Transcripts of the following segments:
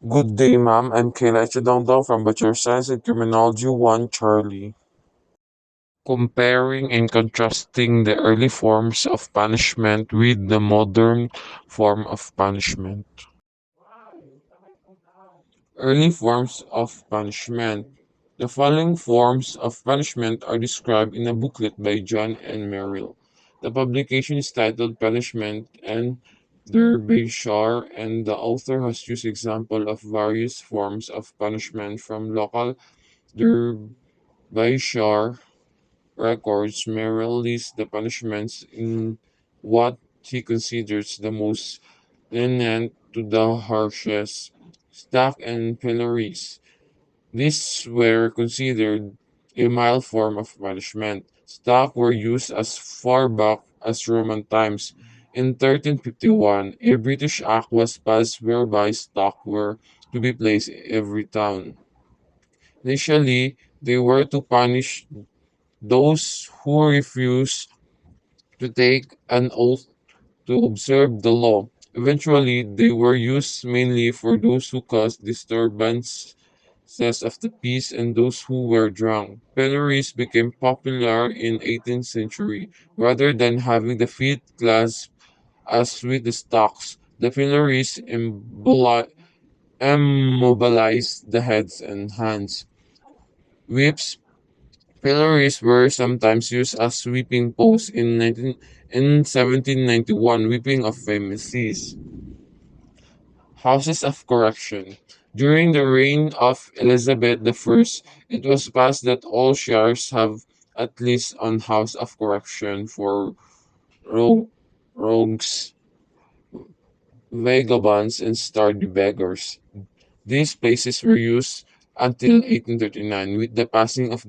Good day, ma'am. I'm Kayla Chedongdong from Bachelor of Science in Criminology 1 Charlie. Comparing and contrasting the early forms of punishment with the modern form of punishment. Early forms of punishment. The following forms of punishment are described in a booklet by John and Merrill. The publication is titled Punishment and Derbyshire, and the author has used examples of various forms of punishment from local Derbyshire records. Merrill lists the punishments in what he considers the most lenient to the harshest. Stack and pillories. These were considered a mild form of punishment. Stocks were used as far back as Roman times. In 1351, a British Act was passed whereby stocks were to be placed in every town. Initially, they were to punish those who refused to take an oath to observe the law. Eventually, they were used mainly for those who caused disturbances of the peace and those who were drunk. Pillories became popular in 18th century. Rather than having the feet clasped as with the stocks, the pillories immobilized the heads and hands. Whips pillories were sometimes used as whipping posts in 1791, whipping of femicides. Houses of Correction. During the reign of Elizabeth I, it was passed that all shires have at least one house of correction for ro- rogues, vagabonds, and starved beggars. These places were used until 1839 with the passing of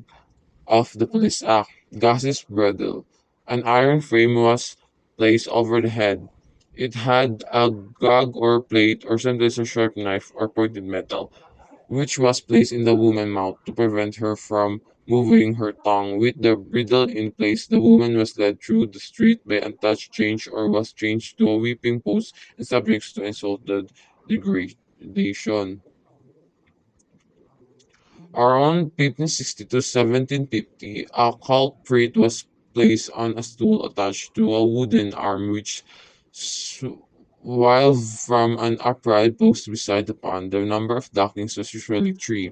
the Police Act. Gus's Bridle. An iron frame was placed over the head. It had a gag or plate or sometimes a sharp knife or pointed metal, which was placed in the woman's mouth to prevent her from moving her tongue. With the bridle in place, the woman was led through the street by untouched change or was changed to a whipping post and subject to insulted degradation. Around 1560 to 1750, a culprit was placed on a stool attached to a wooden arm which while from an upright post beside the pond. The number of dockings was usually three.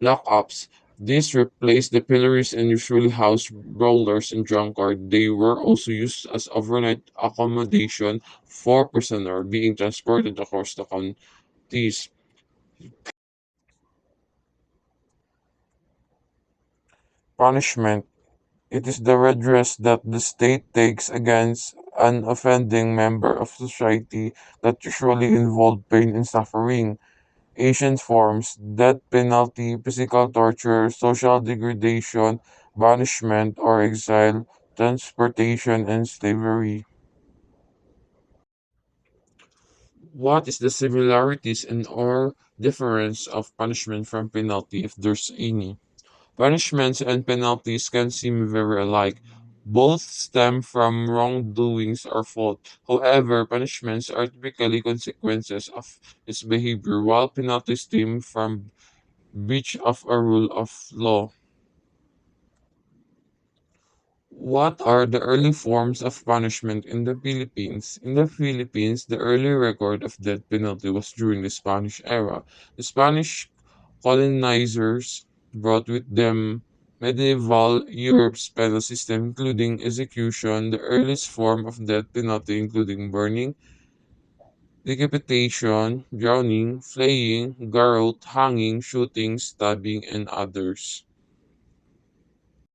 Lockups. These replaced the pillories and usually housed brawlers and drunkards. They were also used as overnight accommodation for prisoners being transported across the counties. Punishment. It is the redress that the state takes against an offending member of society that usually involve pain and suffering. Ancient forms, death penalty, physical torture, social degradation, banishment or exile, transportation, and slavery. What is the similarities and or difference of punishment from penalty if there's any? Punishments and penalties can seem very alike. Both stem from wrongdoings or fault. However, punishments are typically consequences of its behavior, while penalties stem from breach of a rule of law. What are the early forms of punishment in the Philippines? In the Philippines, the early record of death penalty was during the Spanish era. The Spanish colonizers brought with them medieval Europe's penal system, including execution, the earliest form of death penalty, including burning, decapitation, drowning, flaying, garrote, hanging, shooting, stabbing, and others.